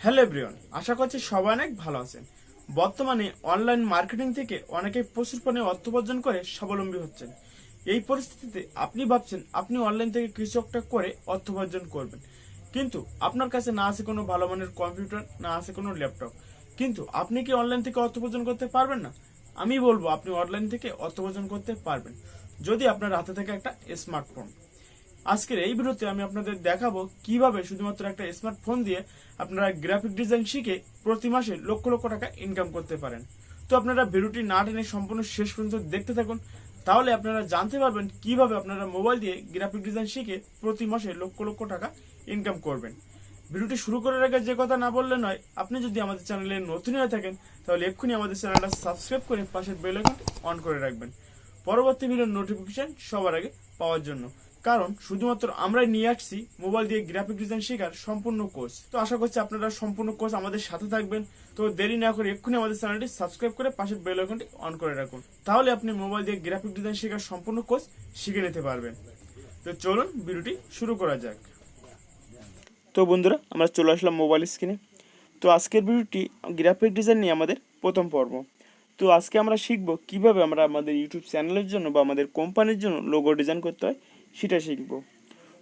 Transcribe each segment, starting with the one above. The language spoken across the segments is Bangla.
হ্যালো এভরিওয়ান, আশা করছি সবাই অনেক ভালো আছেন। বর্তমানে অনলাইন মার্কেটিং থেকে অনেকেই প্রচুর পরিমাণে অর্থ উপার্জন করে স্বাবলম্বী হচ্ছেন। এই পরিস্থিতিতে আপনি ভাবছেন আপনি অনলাইন থেকে কিছু একটা করে অর্থ উপার্জন করবেন, কিন্তু আপনার কাছে না আছে কোনো ভালো মানের কম্পিউটার, না আছে কোনো ল্যাপটপ। কিন্তু আপনি কি অনলাইন থেকে অর্থ উপার্জন করতে পারবেন না? আমি বলবো আপনি অনলাইন থেকে অর্থ উপার্জন করতে পারবেন, যদি আপনার হাতে থাকে একটা স্মার্টফোন। আজকের এই ভিডিওতে আমি আপনাদের দেখাবো কিভাবে শুধুমাত্র একটা স্মার্টফোন দিয়ে আপনারা গ্রাফিক ডিজাইন শিখে প্রতি মাসে লক্ষ লক্ষ টাকা ইনকাম করতে পারেন। তো আপনারা ভিডিওটি না টেনে সম্পূর্ণ শেষ পর্যন্ত দেখতে থাকুন, তাহলে আপনারা জানতে পারবেন কিভাবে আপনারা মোবাইল দিয়ে গ্রাফিক ডিজাইন শিখে প্রতি মাসে লক্ষ লক্ষ টাকা ইনকাম করবেন। ভিডিওটি শুরু করার আগে যে কথা না বললে নয়, আপনি যদি আমাদের চ্যানেলে নতুন হয়ে থাকেন তাহলে এক্ষুনি আমাদের চ্যানেলটা সাবস্ক্রাইব করে পাশের বেল আইকনটি অন করে রাখবেন, পরবর্তী ভিডিওর নোটিফিকেশন সবার আগে পাওয়ার জন্য। কারণ শুধুমাত্র আমরাই নিয়ে আসছি মোবাইল দিয়ে গ্রাফিক ডিজাইন শেখার সম্পূর্ণ কোর্স। তো আশা করছি আপনারা সম্পূর্ণ কোর্স আমাদের সাথে থাকবেন। তো দেরি না করে এক্ষুনি আমাদের চ্যানেলটি সাবস্ক্রাইব করে পাশের বেল আইকনটি অন করে রাখুন, তাহলে আপনি মোবাইল দিয়ে গ্রাফিক ডিজাইন শেখার সম্পূর্ণ কোর্স শিখে নিতে পারবেন। তো চলুন ভিডিওটি শুরু করা যাক। তো বন্ধুরা, আমরা চলে আসলাম মোবাইল স্ক্রিনে। তো আজকের ভিডিওটি গ্রাফিক ডিজাইন নিয়ে আমাদের প্রথম পর্ব। তো আজকে আমরা শিখব কিভাবে আমরা আমাদের ইউটিউব চ্যানেলের জন্য বা আমাদের কোম্পানির জন্য লোগো ডিজাইন করতে হয় সেটা শিখব।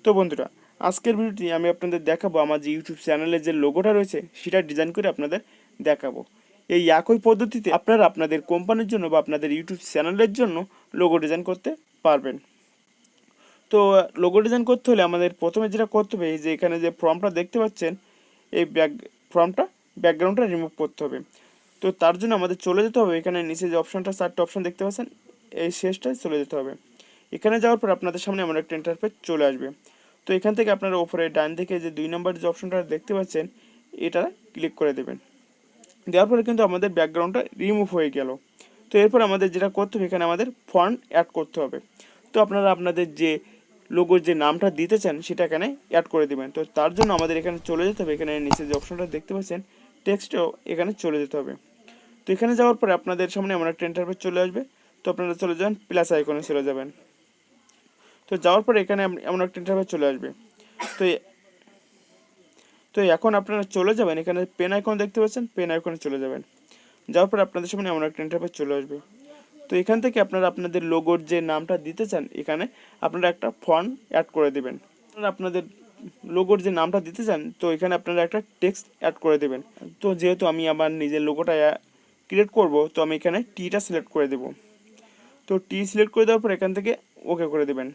তো বন্ধুরা, আজকের ভিডিওটি আমি আপনাদের দেখাবো আমার যে ইউটিউব চ্যানেলের যে লোগোটা রয়েছে সেটা ডিজাইন করে আপনাদের দেখাবো। এই একই পদ্ধতিতে আপনারা আপনাদের কোম্পানির জন্য বা আপনাদের ইউটিউব চ্যানেলের জন্য লোগো ডিজাইন করতে পারবেন। তো লোগো ডিজাইন করতে হলে আমাদের প্রথমে যেটা করতে হবে, যে এখানে যে ফর্মটা দেখতে পাচ্ছেন, এই ব্যাকগ্রাউন্ডটা রিমুভ করতে হবে। তো তার জন্য আমাদের চলে যেতে হবে এখানে নিচে যে অপশনটা, 4টা অপশন দেখতে পাচ্ছেন, এই শেষটায় চলে যেতে হবে। এখানে যাওয়ার পর আপনাদের সামনে এমন একটা ইন্টারফেস চলে আসবে। তো এখান থেকে আপনারা ওপরে ডান দিকে যে 2 নম্বর যে অপশনটা দেখতে পাচ্ছেন, এটা ক্লিক করে দেবেন। দেওয়ার পরে কিন্তু আমাদের ব্যাকগ্রাউন্ডটা রিমুভ হয়ে গেল। তো এরপর আমাদের যেটা করতে হবে, এখানে আমাদের ফন্ট অ্যাড করতে হবে। তো আপনারা আপনাদের যে লোগোর যে নামটা দিতে চান সেটা এখানে অ্যাড করে দেবেন। তো তার জন্য আমাদের এখানে চলে যেতে হবে, এখানে নিচে যে অপশনটা দেখতে পাচ্ছেন টেক্সটও, এখানে চলে যেতে হবে। তো এখানে যাওয়ার পরে আপনাদের সামনে এমন একটা ইন্টারফেস চলে আসবে। তো আপনারা চলে যাবেন প্লাস আইকনে চলে যাবেন। তো যাওয়ার পরে এখানে এমন একটা ইন্টারফেস চলে আসবে। তো তো এখন আপনারা চলে যাবেন, এখানে পেন আইকন দেখতে পাচ্ছেন, পেন আইকনে চলে যাবেন। যাওয়ার পরে আপনাদের সামনে এমন একটা ইন্টারফেস চলে আসবে। তো এখান থেকে আপনারা আপনাদের লোগোর যে নামটা দিতে চান, এখানে আপনারা একটা ফন্ট অ্যাড করে দেবেন। আপনাদের লোগোর যে নামটা দিতে চান, তো এখানে আপনারা একটা টেক্সট অ্যাড করে দেবেন। তো যেহেতু আমি আমার নিজের লোগোটা ক্রিয়েট করব, তো আমি এখানে টিটা সিলেক্ট করে দেব। তো টি সিলেক্ট করে দেওয়ার পর এখান থেকে ওকে করে দেবেন।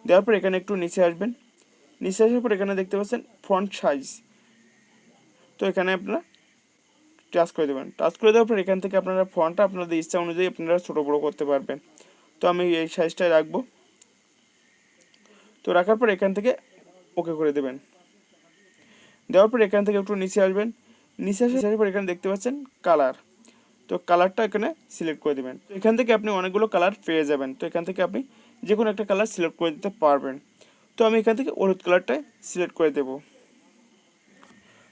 দেওয়ার পর এখানে একটু নিচে আসবেন। নিচে আসার পর এখানে দেখতে পাচ্ছেন ফন্ট সাইজ। তো এখানে আপনারা টাচ করে দেবেন। টাচ করে দেওয়ার পর এখান থেকে আপনারা ফন্টটা আপনাদের ইচ্ছা অনুযায়ী আপনারা ছোটো বড়ো করতে পারবেন। তো আমি এই সাইজটাই রাখবো। তো রাখার পর এখান থেকে ওকে করে দেবেন। দেওয়ার পর এখান থেকে একটু নিচে আসবেন। নিচে আসার পর এখানে দেখতে পাচ্ছেন কালার। তো কালারটা এখানে সিলেক্ট করে দেবেন। তো এখান থেকে আপনি অনেকগুলো কালার পেয়ে যাবেন। তো এখান থেকে আপনি যে কোনো একটা কালার সিলেক্ট করে দিতে পারবেন। তো আমি এখান থেকে হলুদ কালারটাই সিলেক্ট করে দেবো।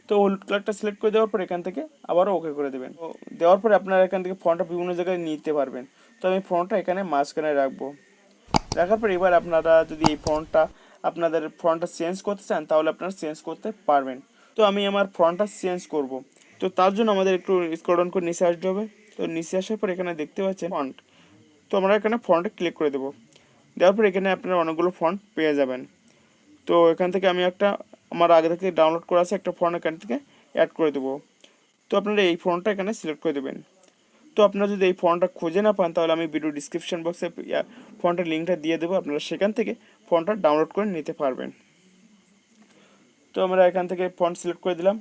তো হলুদ কালারটা সিলেক্ট করে দেওয়ার পর এখান থেকে আবারও ওকে করে দেবেন। তো দেওয়ার পরে আপনারা এখান থেকে ফন্টটা বিভিন্ন জায়গায় নিতে পারবেন। তো আমি ফন্টটা এখানে মাঝখানে রাখবো। রাখার পর এবার আপনারা যদি এই আপনাদের ফন্টটা চেঞ্জ করতে চান, তাহলে আপনারা চেঞ্জ করতে পারবেন। তো আমি আমার ফন্টটা চেঞ্জ করব। তো তার জন্য আমাদের একটু স্ক্রল ডাউন করে নিচে আসতে হবে। তো নিচে আসার পর এখানে দেখতে পাচ্ছেন ফন্ট। তো আমরা এখানে ফন্টে ক্লিক করে দেবো। দেওয়ার পর এখানে আপনারা অনেকগুলো ফন্ট পেয়ে যাবেন। তো এখান থেকে আমি আমার আগে থেকে ডাউনলোড করা আছে একটা ফন্ট এখান থেকে অ্যাড করে দেবো। তো আপনারা এই ফন্টটা এখানে সিলেক্ট করে দেবেন। তো আপনারা যদি এই ফন্টটা খুঁজে না পান, তাহলে আমি ভিডিও ডিসক্রিপশন বক্সে ফন্টের লিঙ্কটা দিয়ে দেবো, আপনারা সেখান থেকে ফন্টটা ডাউনলোড করে নিতে পারবেন। তো আমরা এখান থেকে ফন্ট সিলেক্ট করে দিলাম।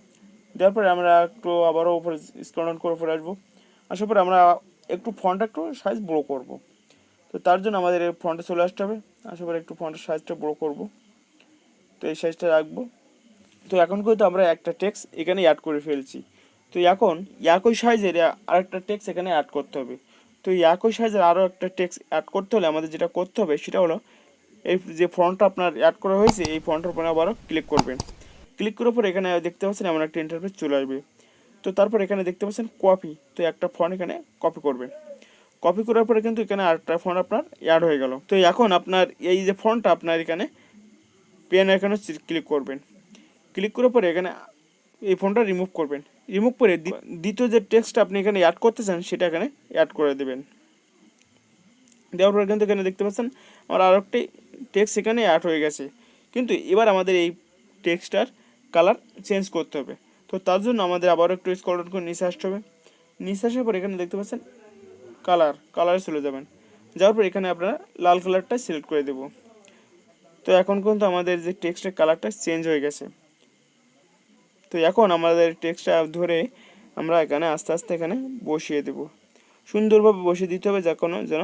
দেওয়ার পরে আমরা একটু আবারও উপরে স্ক্রল ডাউন করে উপরে আসবো। আসার পরে আমরা একটু ফন্টটা একটু সাইজ বড়ো করব। তো তার জন্য আমাদের এই ফন্টে চলে আসতে হবে। আসার পরে একটু ফন্টের সাইজটা বড়ো করব। তো এই সাইজটা রাখবো। তো এখন কিন্তু আমরা একটা টেক্সট এখানে অ্যাড করে ফেলছি। তো এখন একই সাইজের আরেকটা টেক্সট এখানে অ্যাড করতে হবে। তো একই সাইজের আরও একটা টেক্সট অ্যাড করতে হলে আমাদের যেটা করতে হবে সেটা হলো, এই যে ফন্টটা আপনার অ্যাড করা হয়েছে এই ফন্টের উপরে আবারও ক্লিক করবেন। ক্লিক করার পর এখানে দেখতে পাচ্ছেন এমন একটা ইন্টারফেস চলে আসবে। তো তারপর এখানে দেখতে পাচ্ছেন কপি। তো একটা ফন্ট এখানে কপি করবেন। কপি করার পরে কিন্তু এখানে আরেকটা ফন্ট আপনার অ্যাড হয়ে গেল। তো এখন আপনার এই যে ফন্টটা আপনার এখানে পেন এখানে ক্লিক করবেন। ক্লিক করার পরে এখানে এই ফন্টটা রিমুভ করবেন। রিমুভ করে দ্বিতীয় যে টেক্সটটা আপনি এখানে অ্যাড করতে চান সেটা এখানে অ্যাড করে দেবেন। দেওয়ার পর কিন্তু এখানে দেখতে পাচ্ছেন আমার আরও একটি টেক্সট এখানে অ্যাড হয়ে গেছে। কিন্তু এবার আমাদের এই টেক্সটটার কালার চেঞ্জ করতে হবে। তো তার জন্য আমাদের আবারও একটু স্ক্রল ডাউন করে নিচে আসতে হবে। নিচে আসার পর এখানে দেখতে পাচ্ছেন কালারে চলে যাবেন। যাওয়ার পর এখানে আপনারা লাল কালারটা সিলেক্ট করে দেব। তো এখন কিন্তু আমাদের যে টেক্সটের কালারটা চেঞ্জ হয়ে গেছে। তো এখন আমাদের টেক্সটটা ধরে আমরা এখানে আস্তে আস্তে এখানে বসিয়ে দেব। সুন্দরভাবে বসিয়ে দিতে হবে যেন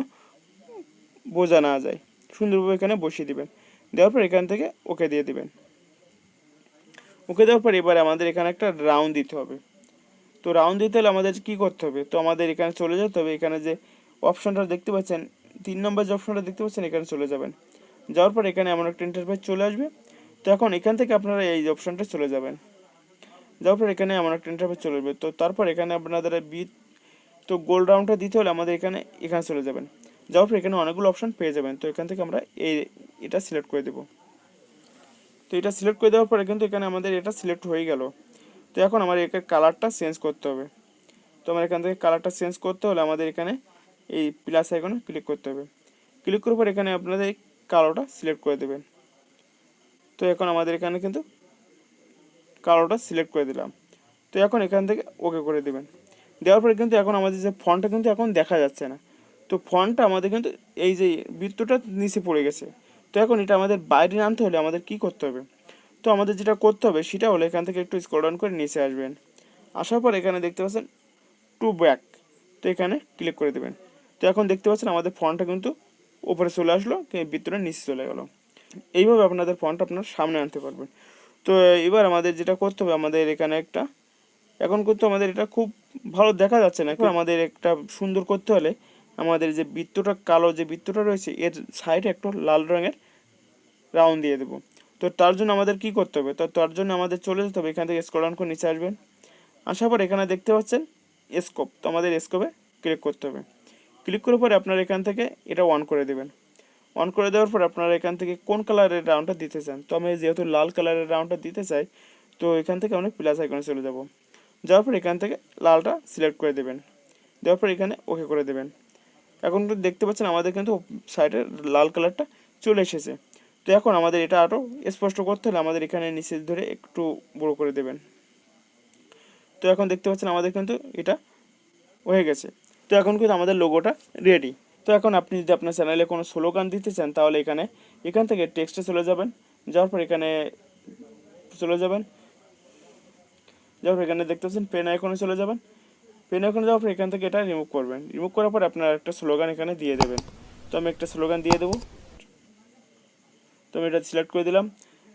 বোঝা না যায়। সুন্দরভাবে এখানে বসিয়ে দিবেন। দেওয়ার পর এখান থেকে ওকে দিয়ে দিবেন। ওকে দেওয়ার পর এবারে আমাদের এখানে একটা রাউন্ড দিতে হবে। তো রাউন্ড দিতে হলে আমাদের কী করতে হবে, তো আমাদের এখানে চলে যেতে হবে। এখানে যে অপশনটা দেখতে পাচ্ছেন 3 নম্বর যে অপশনটা দেখতে পাচ্ছেন এখানে চলে যাবেন। যাওয়ার পর এখানে এমন একটা ইন্টারফেস চলে আসবে। তো এখন এখান থেকে আপনারা এই অপশনটা চলে যাবেন। যাওয়ার পর এখানে এমন একটা ইন্টারফেস চলে আসবে। তো তারপর এখানে আপনাদের তো গোল রাউন্ডটা দিতে হলে আমাদের এখানে চলে যাবেন। যাওয়ার পর এখানে অনেকগুলো অপশন পেয়ে যাবেন। তো এখান থেকে আমরা এটা সিলেক্ট করে দেব। তো এটা সিলেক্ট করে দেওয়ার পরে কিন্তু এখানে আমাদের এটা সিলেক্ট হয়ে গেল। তো এখন আমার এখানে কালারটা চেঞ্জ করতে হবে। তো আমার এখান থেকে কালারটা চেঞ্জ করতে হলে আমাদের এখানে এই প্লাস আইকনে ক্লিক করতে হবে। ক্লিক করার পর এখানে আপনাদের এই কালোটা সিলেক্ট করে দেবেন। তো এখন আমাদের এখানে কিন্তু কালোটা সিলেক্ট করে দিলাম। তো এখন এখান থেকে ওকে করে দেবেন। দেওয়ার পরে কিন্তু এখন আমাদের যে ফন্টটা কিন্তু এখন দেখা যাচ্ছে না। তো ফন্টটা আমাদের কিন্তু এই যে বৃত্তটা নিচে পড়ে গেছে। তো এখন এটা আমাদের বাইরে আনতে হলে আমাদের কি করতে হবে, তো আমাদের যেটা করতে হবে সেটা হলো এখান থেকে একটু স্ক্রল ডাউন করে নিচে আসবেন। আসার পর এখানে দেখতে পাচ্ছেন টু ব্যাক, তো এখানে ক্লিক করে দেবেন। তো এখন দেখতে পাচ্ছেন আমাদের ফন্টটা কিন্তু উপরে চলে আসলো, বৃত্তটা নিচে চলে গেল। এইভাবে আপনাদের ফন্টটা আপনার সামনে আনতে পারবেন। তো এবার আমাদের যেটা করতে হবে, আমাদের এখানে এখন কিন্তু আমাদের এটা খুব ভালো দেখা যাচ্ছে না। এখন আমাদের একটা সুন্দর করতে হলে আমাদের যে বৃত্তটা কালো যে বৃত্তটা রয়েছে এর সাইডে একটু লাল রঙের রাউন্ড দিয়ে দেবো। তো তার জন্য আমাদের কি করতে হবে, তো তার জন্য আমাদের চলে যেতে হবে, এখান থেকে স্ক্রল ডাউন করে নিচে আসবেন। আসার পর এখানে দেখতে পাচ্ছেন স্কোপ, তো আমাদের স্কোপে ক্লিক করতে হবে। ক্লিক করার পরে আপনারা এখান থেকে এটা অন করে দেবেন। অন করে দেওয়ার পর আপনারা এখান থেকে কোন কালারের রাউন্ডটা দিতে চান, তো আমি যেহেতু লাল কালারের রাউন্ডটা দিতে চাই, তো এখান থেকে অনেক প্লাস আইকনে চলে যাব। যাওয়ার পর এখান থেকে লালটা সিলেক্ট করে দেবেন। দেওয়ার পর এখানে ওকে করে দেবেন। এখন কিন্তু দেখতে পাচ্ছেন আমাদের কিন্তু সাইডে লাল কালারটা চলে এসেছে। তো এখন আমাদের এটা আরও স্পষ্ট করতে হলে আমাদের এখানে নিচে ধরে একটু বড় করে দেবেন। তো এখন দেখতে পাচ্ছেন আমাদের কিন্তু এটা হয়ে গেছে। তো এখন কিন্তু আমাদের লোগোটা রেডি। তো এখন আপনি যদি আপনার চ্যানেলে কোনো স্লোগান দিতে চান তাহলে এখান থেকে টেক্সটে চলে যাবেন। যাওয়ার পর এখানে চলে যাবেন। যাওয়ার পর এখানে দেখতে পাচ্ছেন পেন আইকনে চলে যাবেন। পেন আইকনে যাওয়ার পর এখান থেকে এটা রিমুভ করবেন। রিমুভ করার পর আপনার একটা স্লোগান এখানে দিয়ে দেবেন। তো আমি একটা স্লোগান দিয়ে দেবো। তো আমি এটা সিলেক্ট করে দিলাম।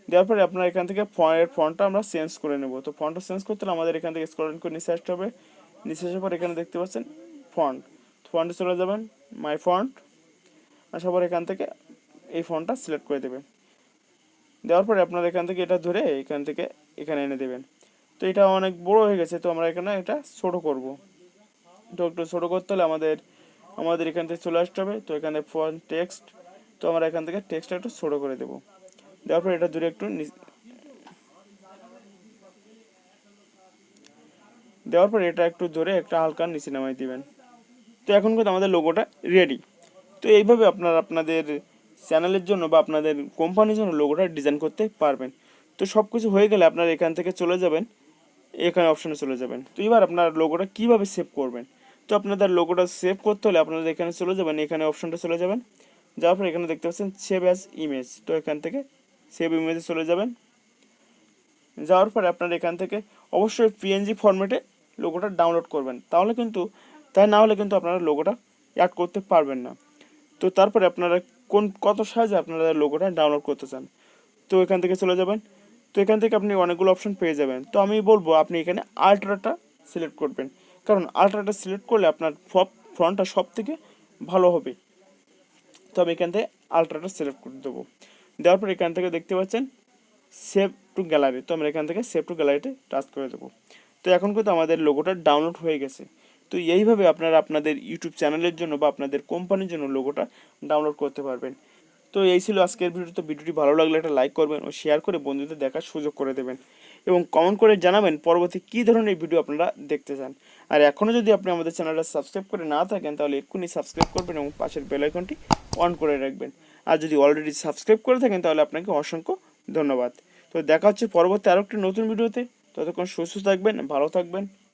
দেওয়ার পরে আপনার এখান থেকে ফন্টটা আমরা চেঞ্জ করে নেব। তো ফন্টটা চেঞ্জ করতে হলে আমাদের এখান থেকে স্ক্রল ডাউন করে নিচে আসতে হবে। নিচে আসার পর এখানে দেখতে পাচ্ছেন ফন্টে চলে যাবেন, মাই ফন্ট। আসার পর এখান থেকে এই ফন্টটা সিলেক্ট করে দেবেন। দেওয়ার পরে আপনার এখান থেকে এটা ধরে এখান থেকে এখানে এনে দেবেন। তো এটা অনেক বড় হয়ে গেছে, তো আমরা এখানে এটা ছোট করব। তো একটু ছোটো করতে হলে আমাদের এখান থেকে চলে আসতে হবে। তো এখানে ফন্ট টেক্সট, তো আমরা এখান থেকে টেক্সটটা একটু ছোটো করে দেবো। দেওয়ার পর এটা ধরে একটু ধরে একটা হালকা নিচে নামাই দিবেন। তো এখন কিন্তু আমাদের লোগোটা রেডি। তো এইভাবে আপনারা আপনাদের চ্যানেলের জন্য বা আপনাদের কোম্পানির জন্য লোগোটা ডিজাইন করতে পারবেন। তো সব কিছু হয়ে গেলে আপনারা এখান থেকে চলে যাবেন, এখানে অপশানে চলে যাবেন। তো এবার আপনার লোগোটা কীভাবে সেভ করবেন, তো আপনাদের লোগোটা সেভ করতে হলে আপনারা এখানে চলে যাবেন, এখানে অপশানটা চলে যাবেন। যাওয়ার পর এখানে দেখতে পাচ্ছেন সেভ অ্যাজ ইমেজ, তো এখান থেকে সেভ ইমেজে চলে যাবেন। যাওয়ার পরে আপনারা এখান থেকে অবশ্যই পিএনজি ফরম্যাটে লোগোটা ডাউনলোড করবেন, তাই না হলে কিন্তু আপনারা লোগোটা অ্যাড করতে পারবেন না। তো তারপরে আপনারা কত সাইজে আপনারা লোগোটা ডাউনলোড করতে চান, তো এখান থেকে চলে যাবেন। তো এখান থেকে আপনি অনেকগুলো অপশন পেয়ে যাবেন। তো আমি বলবো আপনি এখানে আলট্রাটা সিলেক্ট করবেন, কারণ আলট্রাটা সিলেক্ট করলে আপনার ফ্রন্টটা সব থেকে ভালো হবে। তো আমি এখান থেকে আলট্রাটা সিলেক্ট করে দেবো। দেওয়ার পর এখান থেকে দেখতে পাচ্ছেন সেভ টু গ্যালারি, তো আমরা এখান থেকে সেভ টু গ্যালারিতে টাচ করে দেবো। তো এখন কিন্তু আমাদের লোগোটা ডাউনলোড হয়ে গেছে। তো এইভাবে আপনারা আপনাদের ইউটিউব চ্যানেলের জন্য বা আপনাদের কোম্পানির জন্য লোগোটা ডাউনলোড করতে পারবেন। তো এই ছিল আজকের ভিডিও। তো ভিডিওটি ভালো লাগলে একটা লাইক করবেন ও শেয়ার করে বন্ধুদের দেখার সুযোগ করে দেবেন। এবং কমেন্ট করে জানাবেন পরবর্তী কী ধরনের ভিডিও আপনারা দেখতে চান। আর এখনও যদি আপনি আমাদের চ্যানেলটা সাবস্ক্রাইব করে না থাকেন তাহলে এক্ষুনি সাবস্ক্রাইব করবেন এবং পাশের বেল আইকনটি অন করে রাখবেন। আর যদি অলরেডি সাবস্ক্রাইব করে থাকেন তাহলে আপনাকে অসংখ্য ধন্যবাদ। তো দেখা হচ্ছে পরবর্তী আরও একটি নতুন ভিডিওতে। ততক্ষণ সুস্থ থাকবেন, ভালো থাকবেন।